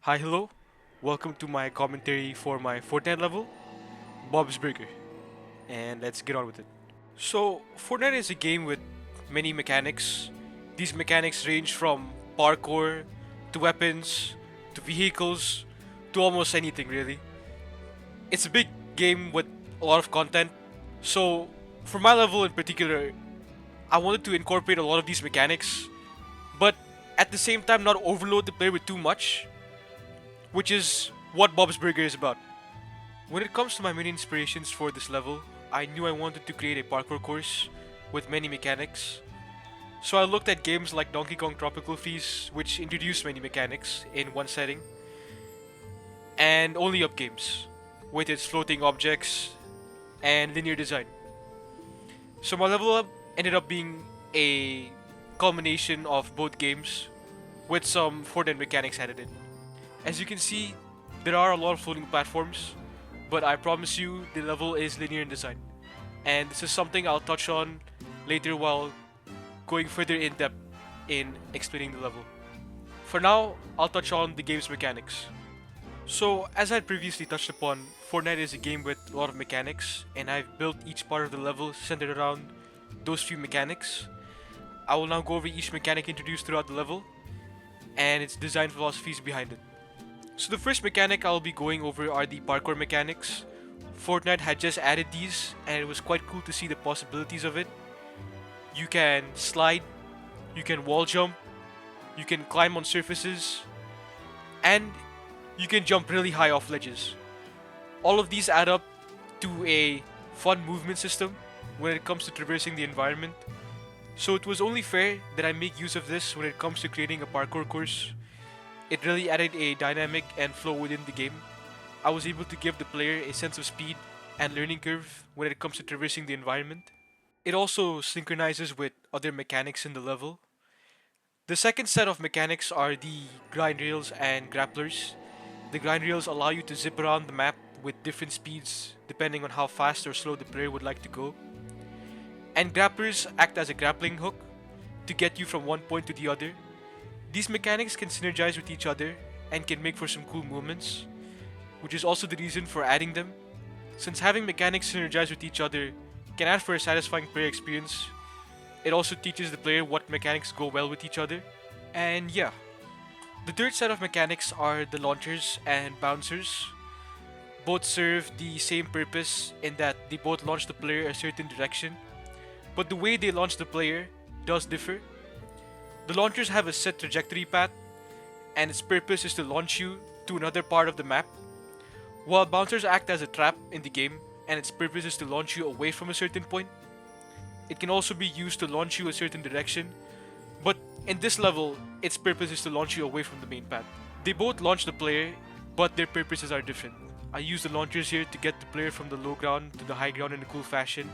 Hi, hello. Welcome to my commentary for my Fortnite level, Bob's Burger. And let's get on with it. So, Fortnite is a game with many mechanics. These mechanics range from parkour to weapons to vehicles to almost anything really. It's a big game with a lot of content. So, for my level in particular, I wanted to incorporate a lot of these mechanics, but at the same time not overload the player with too much, which is what Bob's Burger is about. When it comes to my main inspirations for this level, I knew I wanted to create a parkour course with many mechanics. So I looked at games like Donkey Kong Tropical Freeze, which introduce many mechanics in one setting, and Only Up games, with its floating objects and linear design. So my level up ended up being a culmination of both games, with some Fortnite mechanics added in. As you can see, there are a lot of floating platforms, but I promise you the level is linear in design. And this is something I'll touch on later while going further in depth in explaining the level. For now, I'll touch on the game's mechanics. So, as I had previously touched upon, Fortnite is a game with a lot of mechanics, and I've built each part of the level centered around those few mechanics. I will now go over each mechanic introduced throughout the level and its design philosophies behind it. So the first mechanic I'll be going over are the parkour mechanics. Fortnite had just added these and it was quite cool to see the possibilities of it. You can slide, you can wall jump, you can climb on surfaces, and you can jump really high off ledges. All of these add up to a fun movement system when it comes to traversing the environment. So it was only fair that I make use of this when it comes to creating a parkour course. It really added a dynamic and flow within the game. I was able to give the player a sense of speed and learning curve when it comes to traversing the environment. It also synchronizes with other mechanics in the level. The second set of mechanics are the grind rails and grapplers. The grind rails allow you to zip around the map with different speeds depending on how fast or slow the player would like to go. And grapplers act as a grappling hook to get you from one point to the other. These mechanics can synergize with each other and can make for some cool movements, which is also the reason for adding them. Since having mechanics synergize with each other can add for a satisfying player experience, it also teaches the player what mechanics go well with each other. And yeah, the third set of mechanics are the launchers and bouncers. Both serve the same purpose in that they both launch the player a certain direction, but the way they launch the player does differ. The launchers have a set trajectory path, and its purpose is to launch you to another part of the map, while bouncers act as a trap in the game, and its purpose is to launch you away from a certain point. It can also be used to launch you a certain direction, but in this level, its purpose is to launch you away from the main path. They both launch the player, but their purposes are different. I use the launchers here to get the player from the low ground to the high ground in a cool fashion,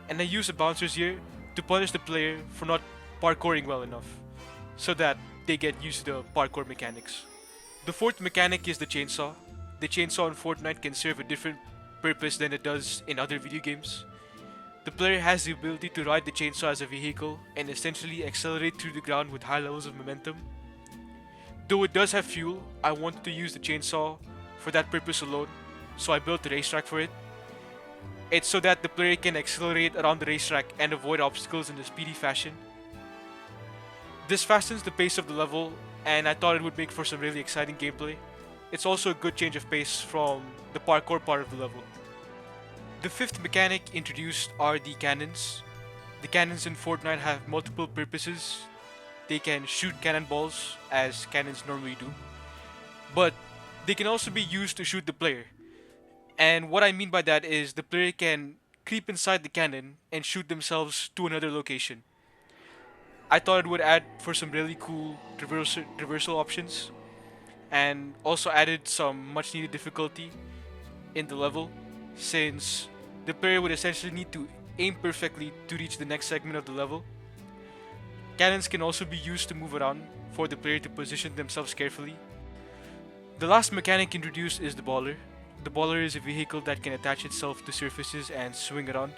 and I use the bouncers here to punish the player for not parkouring well enough, so that they get used to the parkour mechanics. The fourth mechanic is the chainsaw. The chainsaw in Fortnite can serve a different purpose than it does in other video games. The player has the ability to ride the chainsaw as a vehicle and essentially accelerate through the ground with high levels of momentum. Though it does have fuel, I wanted to use the chainsaw for that purpose alone, so I built a racetrack for it. It's so that the player can accelerate around the racetrack and avoid obstacles in a speedy fashion. This fastens the pace of the level, and I thought it would make for some really exciting gameplay. It's also a good change of pace from the parkour part of the level. The fifth mechanic introduced are the cannons. The cannons in Fortnite have multiple purposes. They can shoot cannonballs, as cannons normally do, but they can also be used to shoot the player. And what I mean by that is the player can creep inside the cannon and shoot themselves to another location. I thought it would add for some really cool traversal options and also added some much needed difficulty in the level since the player would essentially need to aim perfectly to reach the next segment of the level. Cannons can also be used to move around for the player to position themselves carefully. The last mechanic introduced is the baller. The baller is a vehicle that can attach itself to surfaces and swing around.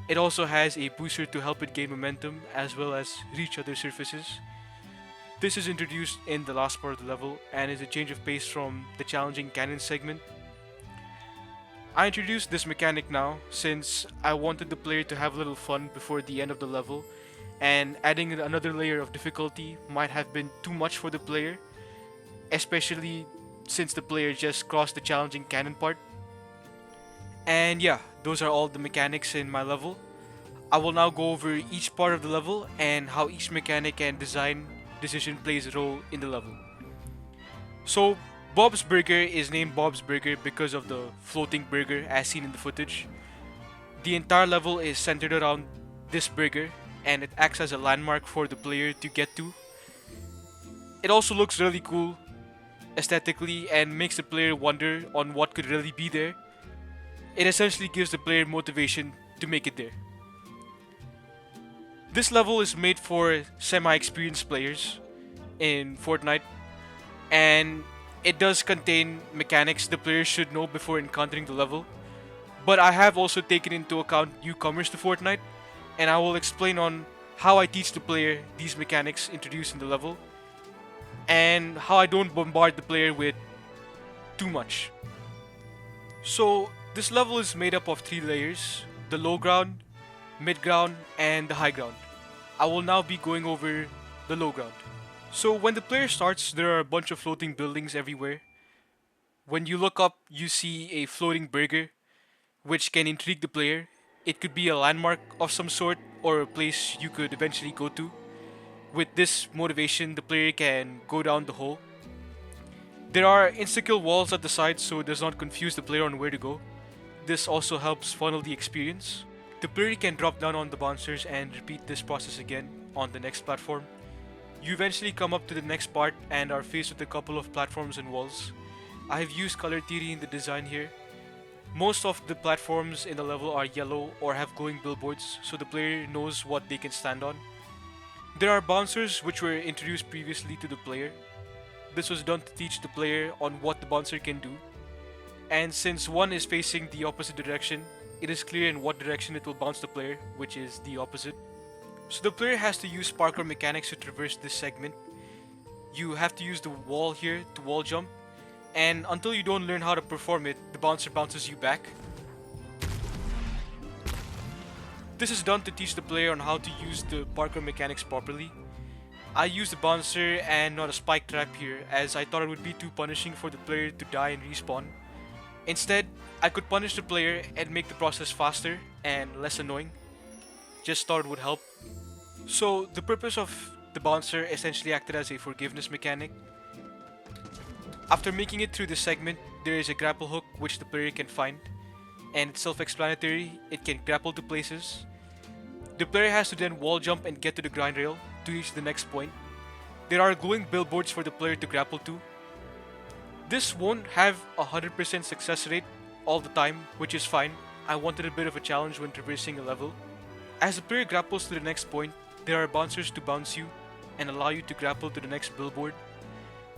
It also has a booster to help it gain momentum as well as reach other surfaces. This is introduced in the last part of the level and is a change of pace from the challenging cannon segment. I introduced this mechanic now since I wanted the player to have a little fun before the end of the level, and adding another layer of difficulty might have been too much for the player, especially since the player just crossed the challenging cannon part. And yeah, those are all the mechanics in my level. I will now go over each part of the level and how each mechanic and design decision plays a role in the level. So, Bob's Burger is named Bob's Burger because of the floating burger as seen in the footage. The entire level is centered around this burger and it acts as a landmark for the player to get to. It also looks really cool aesthetically and makes the player wonder on what could really be there. It essentially gives the player motivation to make it there. This level is made for semi-experienced players in Fortnite, and it does contain mechanics the player should know before encountering the level. But I have also taken into account newcomers to Fortnite, and I will explain on how I teach the player these mechanics introduced in the level, and how I don't bombard the player with too much. So, this level is made up of 3 layers: the low ground, mid ground, and the high ground. I will now be going over the low ground. So when the player starts, there are a bunch of floating buildings everywhere. When you look up, you see a floating burger, which can intrigue the player. It could be a landmark of some sort or a place you could eventually go to. With this motivation, the player can go down the hole. There are insta-kill walls at the side so it does not confuse the player on where to go. This also helps funnel the experience. The player can drop down on the bouncers and repeat this process again on the next platform. You eventually come up to the next part and are faced with a couple of platforms and walls. I have used color theory in the design here. Most of the platforms in the level are yellow or have glowing billboards so the player knows what they can stand on. There are bouncers which were introduced previously to the player. This was done to teach the player on what the bouncer can do. And since one is facing the opposite direction, it is clear in what direction it will bounce the player, which is the opposite. So the player has to use parkour mechanics to traverse this segment. You have to use the wall here to wall jump, and until you don't learn how to perform it, the bouncer bounces you back. This is done to teach the player on how to use the parkour mechanics properly. I used the bouncer and not a spike trap here as I thought it would be too punishing for the player to die and respawn. Instead, I could punish the player and make the process faster and less annoying. Just thought it would help. So the purpose of the bouncer essentially acted as a forgiveness mechanic. After making it through this segment, there is a grapple hook which the player can find, and it's self-explanatory. It can grapple to places. The player has to then wall jump and get to the grind rail to reach the next point. There are glowing billboards for the player to grapple to. This won't have a 100% success rate all the time, which is fine. I wanted a bit of a challenge when traversing a level. As the player grapples to the next point, there are bouncers to bounce you and allow you to grapple to the next billboard.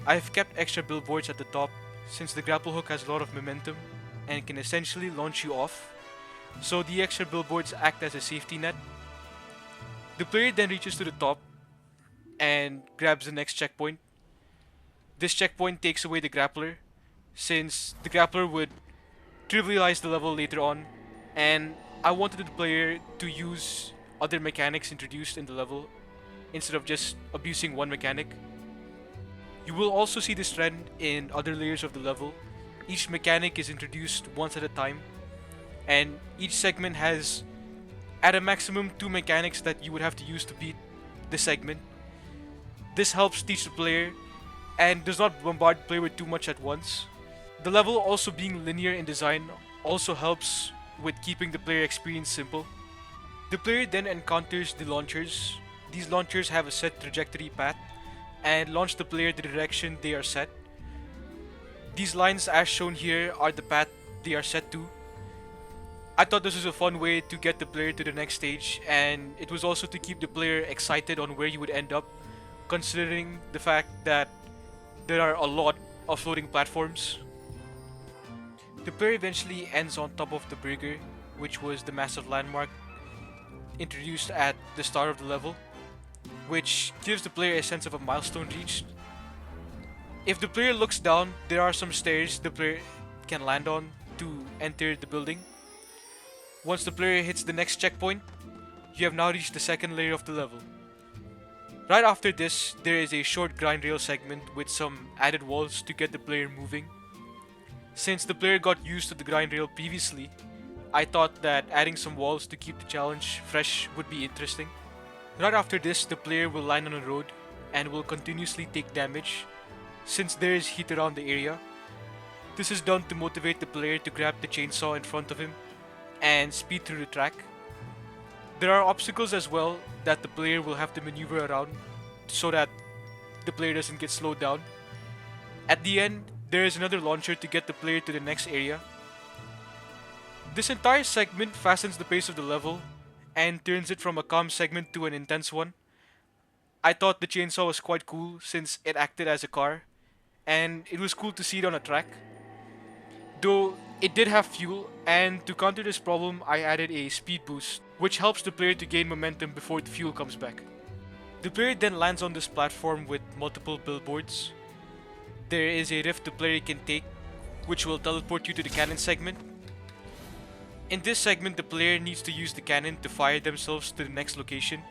I have kept extra billboards at the top since the grapple hook has a lot of momentum and can essentially launch you off. So the extra billboards act as a safety net. The player then reaches to the top and grabs the next checkpoint. This checkpoint takes away the grappler, since the grappler would trivialize the level later on, and I wanted the player to use other mechanics introduced in the level instead of just abusing one mechanic. You will also see this trend in other layers of the level. Each mechanic is introduced once at a time, and each segment has at a maximum 2 mechanics that you would have to use to beat the segment. This helps teach the player and does not bombard the player with too much at once. The level also being linear in design also helps with keeping the player experience simple. The player then encounters the launchers. These launchers have a set trajectory path and launch the player the direction they are set. These lines as shown here are the path they are set to. I thought this was a fun way to get the player to the next stage, and it was also to keep the player excited on where you would end up, considering the fact that there are a lot of floating platforms. The player eventually ends on top of the burger, which was the massive landmark introduced at the start of the level. which gives the player a sense of a milestone reached. If the player looks down, there are some stairs the player can land on to enter the building. Once the player hits the next checkpoint, you have now reached the second layer of the level. Right after this, there is a short grind rail segment with some added walls to get the player moving. Since the player got used to the grind rail previously, I thought that adding some walls to keep the challenge fresh would be interesting. Right after this, the player will land on a road and will continuously take damage since there is heat around the area. This is done to motivate the player to grab the chainsaw in front of him and speed through the track. There are obstacles as well that the player will have to maneuver around so that the player doesn't get slowed down. At the end, there is another launcher to get the player to the next area. This entire segment fastens the pace of the level and turns it from a calm segment to an intense one. I thought the chainsaw was quite cool since it acted as a car, and it was cool to see it on a track. Though it did have fuel, and to counter this problem, I added a speed boost, which helps the player to gain momentum before the fuel comes back. The player then lands on this platform with multiple billboards. There is a rift the player can take, which will teleport you to the cannon segment. In this segment, the player needs to use the cannon to fire themselves to the next location.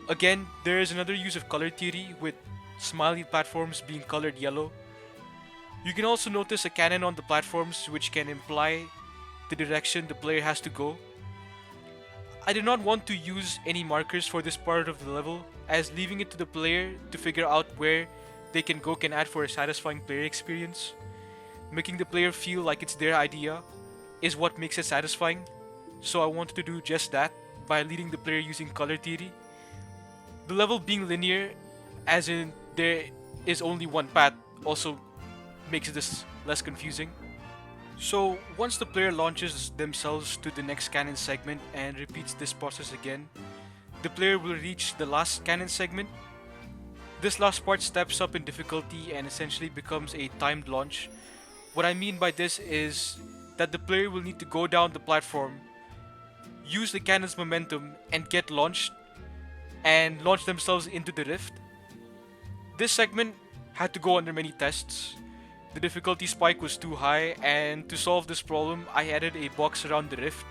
Again, there is another use of color theory with smiley platforms being colored yellow. You can also notice a cannon on the platforms which can imply the direction the player has to go. I did not want to use any markers for this part of the level, as leaving it to the player to figure out where they can go can add for a satisfying player experience. Making the player feel like it's their idea is what makes it satisfying, so I wanted to do just that by leading the player using color theory. The level being linear, as in there is only one path, also makes this less confusing. So once the player launches themselves to the next cannon segment and repeats this process again, the player will reach the last cannon segment. This last part steps up in difficulty and essentially becomes a timed launch. What I mean by this is that the player will need to go down the platform, use the cannon's momentum and get launched, and launch themselves into the rift. This segment had to go under many tests. The difficulty spike was too high, and to solve this problem, I added a box around the rift.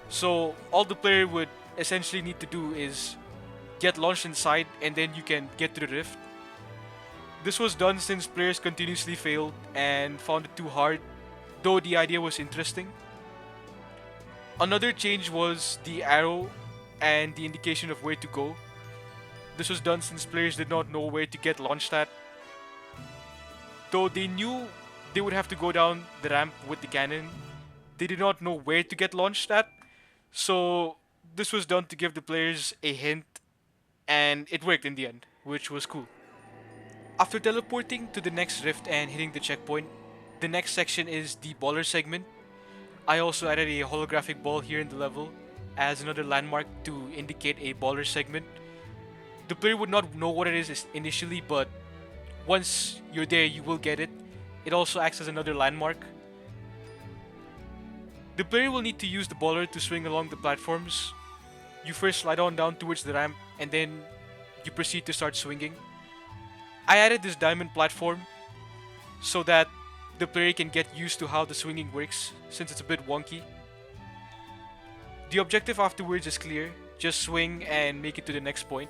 So all the player would essentially need to do is get launched inside and then you can get to the rift. This was done since players continuously failed and found it too hard, though the idea was interesting. Another change was the arrow and the indication of where to go. This was done since players did not know where to get launched at. Though they knew they would have to go down the ramp with the cannon, they did not know where to get launched at. So this was done to give the players a hint, and it worked in the end, which was cool. After teleporting to the next rift and hitting the checkpoint, the next section is the baller segment. I also added a holographic ball here in the level as another landmark to indicate a baller segment. The player would not know what it is initially, but once you're there, you will get it. It also acts as another landmark. The player will need to use the baller to swing along the platforms. You first slide on down towards the ramp and then you proceed to start swinging. I added this diamond platform so that the player can get used to how the swinging works since it's a bit wonky. The objective afterwards is clear, just swing and make it to the next point.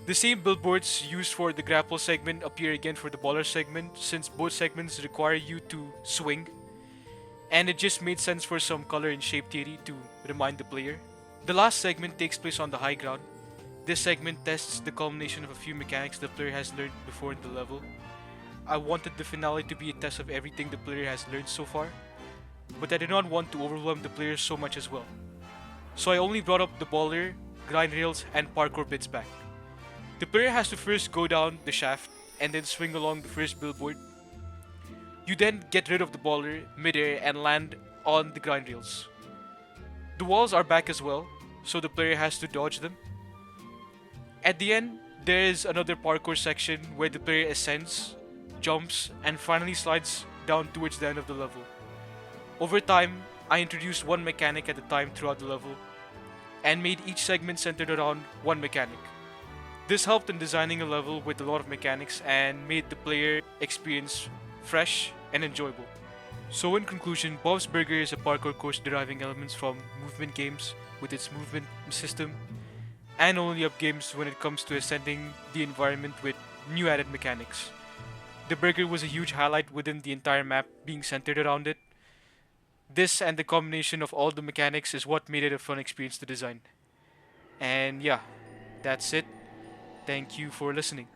The same billboards used for the grapple segment appear again for the baller segment since both segments require you to swing, and it just made sense for some color and shape theory to remind the player. The last segment takes place on the high ground. This segment tests the culmination of a few mechanics the player has learned before in the level. I wanted the finale to be a test of everything the player has learned so far, but I did not want to overwhelm the player so much as well. So I only brought up the baller, grind rails, and parkour bits back. The player has to first go down the shaft and then swing along the first billboard. You then get rid of the baller midair and land on the grind rails. The walls are back as well, so the player has to dodge them. At the end, there is another parkour section where the player ascends, jumps, and finally slides down towards the end of the level. Over time, I introduced one mechanic at a time throughout the level, and made each segment centered around one mechanic. This helped in designing a level with a lot of mechanics and made the player experience fresh and enjoyable. So, in conclusion, Bob's Burger is a parkour course deriving elements from movement games with its movement system, and only up games when it comes to ascending the environment with new added mechanics. The burger was a huge highlight within the entire map being centered around it. This and the combination of all the mechanics is what made it a fun experience to design. And yeah, that's it. Thank you for listening.